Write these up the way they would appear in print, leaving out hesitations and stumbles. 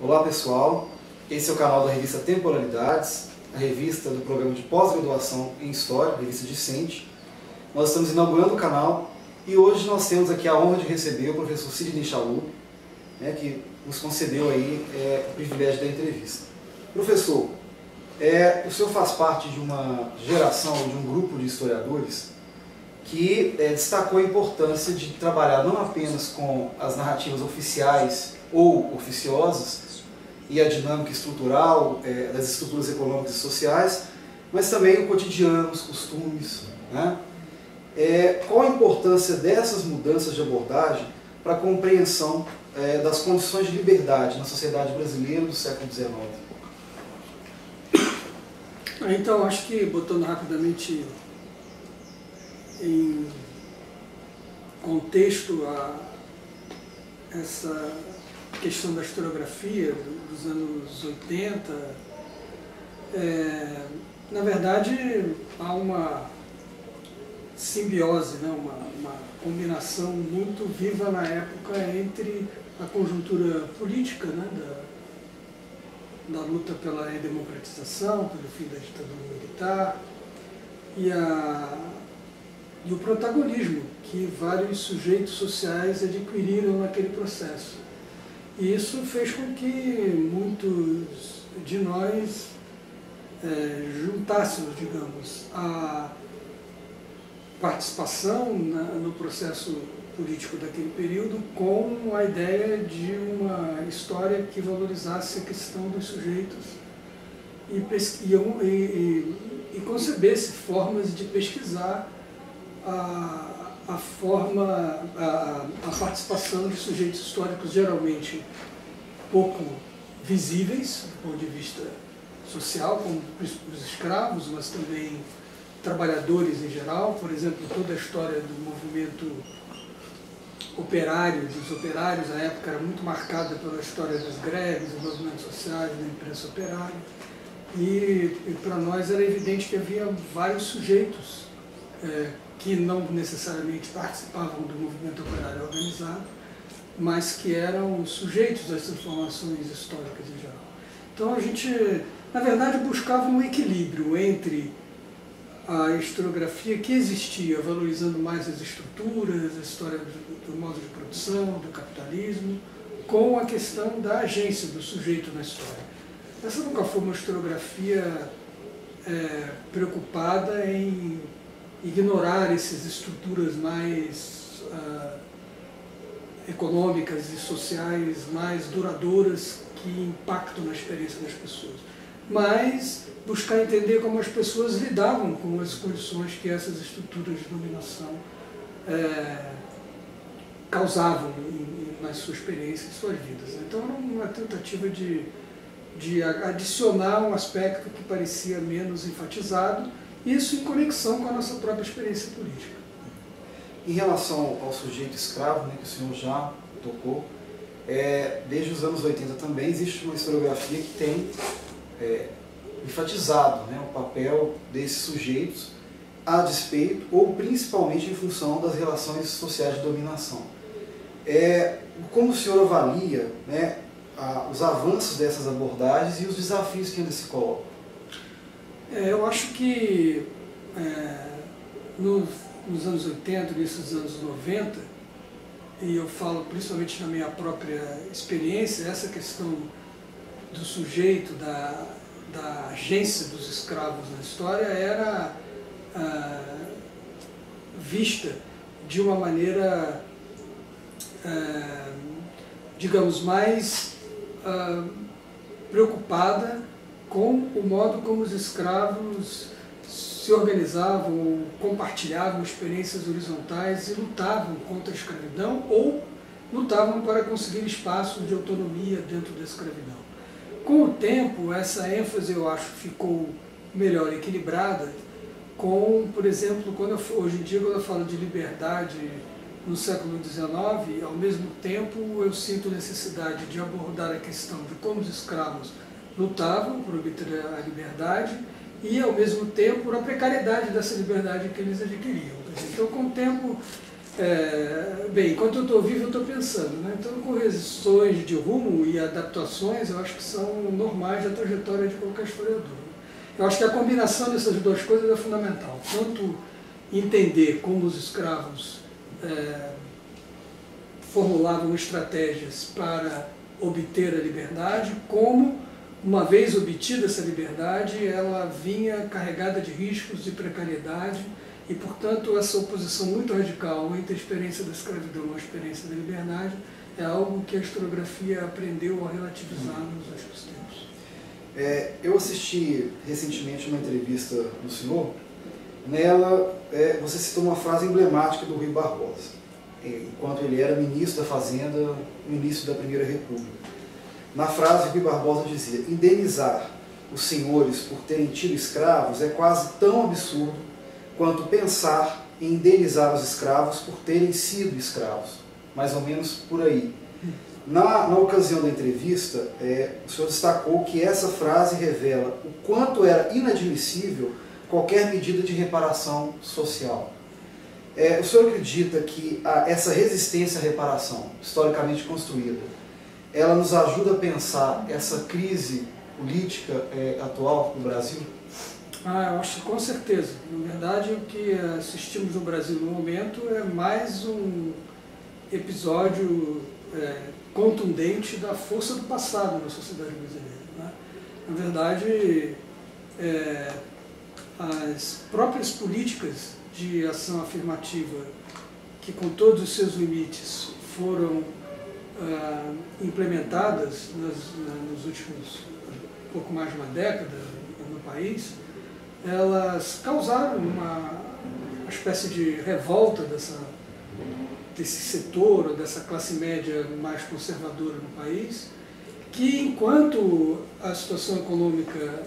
Olá pessoal, esse é o canal da revista Temporalidades, a revista do programa de pós-graduação em História, revista discente. Nós estamos inaugurando o canal e hoje nós temos aqui a honra de receber o professor Sidney Chalhoub, que nos concedeu aí o privilégio da entrevista. Professor, o senhor faz parte de uma geração, de um grupo de historiadores que destacou a importância de trabalhar não apenas com as narrativas oficiais ou oficiosas e a dinâmica estrutural das estruturas econômicas e sociais, mas também o cotidiano, os costumes, né? Qual a importância dessas mudanças de abordagem para a compreensão das condições de liberdade na sociedade brasileira do século XIX? Então, acho que, botando rapidamente em contexto essa questão da historiografia dos anos 80, na verdade há uma simbiose, né? uma combinação muito viva na época entre a conjuntura política, né? da luta pela redemocratização, pelo fim da ditadura militar, e o protagonismo que vários sujeitos sociais adquiriram naquele processo. E isso fez com que muitos de nós juntássemos, digamos, a participação no processo político daquele período com a ideia de uma história que valorizasse a questão dos sujeitos e concebesse formas de pesquisar a participação de sujeitos históricos geralmente pouco visíveis do ponto de vista social, como os escravos, mas também trabalhadores em geral. Por exemplo, toda a história do movimento operário, dos operários na época era muito marcada pela história das greves, dos movimentos sociais, da imprensa operária, e para nós era evidente que havia vários sujeitos que não necessariamente participavam do movimento operário organizado, mas que eram sujeitos das transformações históricas em geral. Então a gente, na verdade, buscava um equilíbrio entre a historiografia que existia, valorizando mais as estruturas, a história do modo de produção, do capitalismo, com a questão da agência do sujeito na história. Essa nunca foi uma historiografia preocupada em ignorar essas estruturas mais econômicas e sociais, mais duradouras, que impactam na experiência das pessoas, mas buscar entender como as pessoas lidavam com as condições que essas estruturas de dominação causavam nas suas experiências e suas vidas. Então era uma tentativa de adicionar um aspecto que parecia menos enfatizado, isso em conexão com a nossa própria experiência política. Em relação ao sujeito escravo, que o senhor já tocou, desde os anos 80 também existe uma historiografia que tem enfatizado o papel desses sujeitos a despeito ou principalmente em função das relações sociais de dominação. Como o senhor avalia os avanços dessas abordagens e os desafios que ainda se colocam? Eu acho que nos anos 80, nesses anos 90, e eu falo principalmente na minha própria experiência, essa questão do sujeito, da agência dos escravos na história era vista de uma maneira, digamos, mais preocupada com o modo como os escravos se organizavam, compartilhavam experiências horizontais e lutavam contra a escravidão ou lutavam para conseguir espaço de autonomia dentro da escravidão. Com o tempo, essa ênfase, eu acho, ficou melhor equilibrada com, por exemplo, hoje em dia, quando eu falo de liberdade no século XIX, ao mesmo tempo eu sinto necessidade de abordar a questão de como os escravos lutavam por obter a liberdade e, ao mesmo tempo, por a precariedade dessa liberdade que eles adquiriam. Então, com o tempo, Bem, enquanto eu estou vivo eu estou pensando, né? Então correções de rumo e adaptações eu acho que são normais da trajetória de qualquer historiador. Eu acho que a combinação dessas duas coisas é fundamental, tanto entender como os escravos formulavam estratégias para obter a liberdade, como, uma vez obtida essa liberdade, ela vinha carregada de riscos, de precariedade, e, portanto, essa oposição muito radical entre a experiência da escravidão e a experiência da liberdade é algo que a historiografia aprendeu a relativizar nos últimos tempos. Eu assisti recentemente uma entrevista do senhor. Nela, você citou uma frase emblemática do Rui Barbosa, enquanto ele era ministro da Fazenda no início da Primeira República. Na frase, Rui Barbosa dizia: indenizar os senhores por terem tido escravos é quase tão absurdo quanto pensar em indenizar os escravos por terem sido escravos. Mais ou menos por aí. Na ocasião da entrevista, o senhor destacou que essa frase revela o quanto era inadmissível qualquer medida de reparação social. O senhor acredita que essa resistência à reparação, historicamente construída, ela nos ajuda a pensar essa crise política atual no Brasil? Eu acho que com certeza. Na verdade, o que assistimos no Brasil no momento é mais um episódio contundente da força do passado na sociedade brasileira, né? Na verdade, as próprias políticas de ação afirmativa, que com todos os seus limites foram implementadas nos últimos pouco mais de uma década no país, elas causaram uma espécie de revolta desse setor, ou dessa classe média mais conservadora no país, que enquanto a situação econômica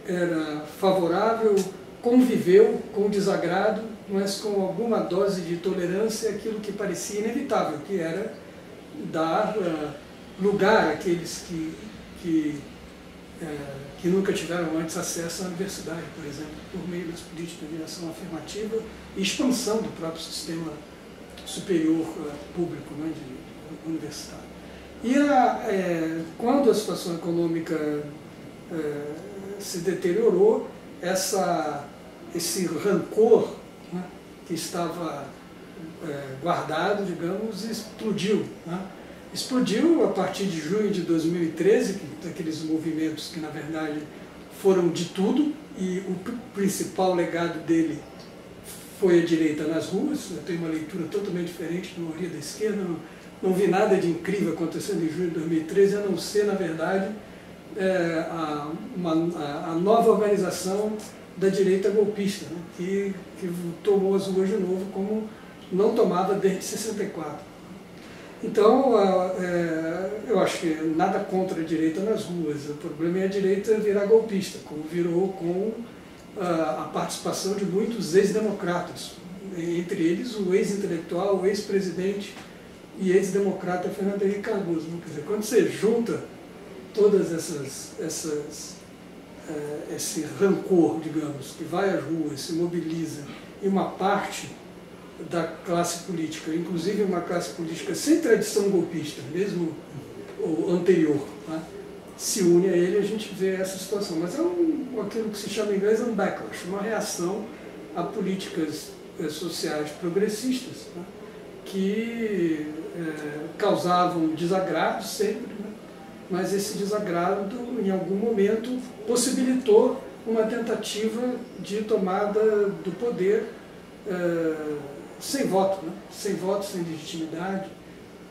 era favorável, conviveu com o desagrado, mas com alguma dose de tolerância àquilo que parecia inevitável, que era dar lugar àqueles que nunca tiveram antes acesso à universidade, por exemplo, por meio das políticas de ação afirmativa e expansão do próprio sistema superior público, né, de universitário. E quando a situação econômica se deteriorou, esse rancor, né, que estava guardado, digamos, explodiu, né? Explodiu a partir de junho de 2013, daqueles movimentos que, na verdade, foram de tudo, e o principal legado dele foi a direita nas ruas. Eu tenho uma leitura totalmente diferente da maioria da esquerda, não vi nada de incrível acontecendo em junho de 2013, a não ser, na verdade, a nova organização da direita golpista, né, que tomou as ruas de novo como não tomava desde 64. Então, eu acho que nada contra a direita nas ruas, o problema é a direita virar golpista, como virou com a participação de muitos ex-democratas, entre eles o ex-intelectual, o ex-presidente e ex-democrata Fernando Henrique Cardoso. Quer dizer, quando você junta todas esse rancor, digamos, que vai às ruas, se mobiliza, e uma parte da classe política, inclusive uma classe política sem tradição golpista, mesmo o anterior, né, se une a ele, a gente vê essa situação. Mas aquilo que se chama em inglês um backlash, uma reação a políticas sociais progressistas, né, que causavam desagrado sempre, né, mas esse desagrado, em algum momento, possibilitou uma tentativa de tomada do poder sem voto, né? Sem voto, sem legitimidade,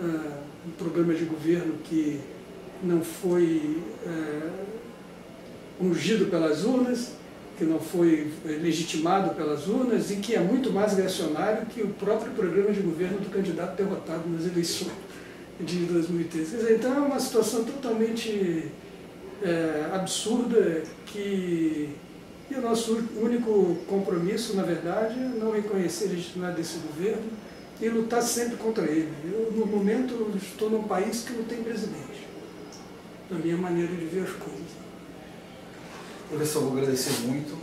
um programa de governo que não foi ungido pelas urnas, que não foi legitimado pelas urnas e que é muito mais reacionário que o próprio programa de governo do candidato derrotado nas eleições de 2013. Então é uma situação totalmente absurda e o nosso único compromisso, na verdade, é não reconhecer a legitimidade desse governo e lutar sempre contra ele. Eu, no momento, estou num país que não tem presidente, na minha maneira de ver as coisas. Professor, vou agradecer muito.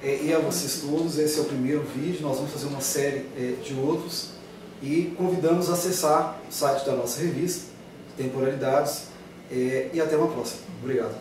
E a vocês todos, esse é o primeiro vídeo, nós vamos fazer uma série de outros. e convidamos a acessar o site da nossa revista, Temporalidades, e até uma próxima. Obrigado.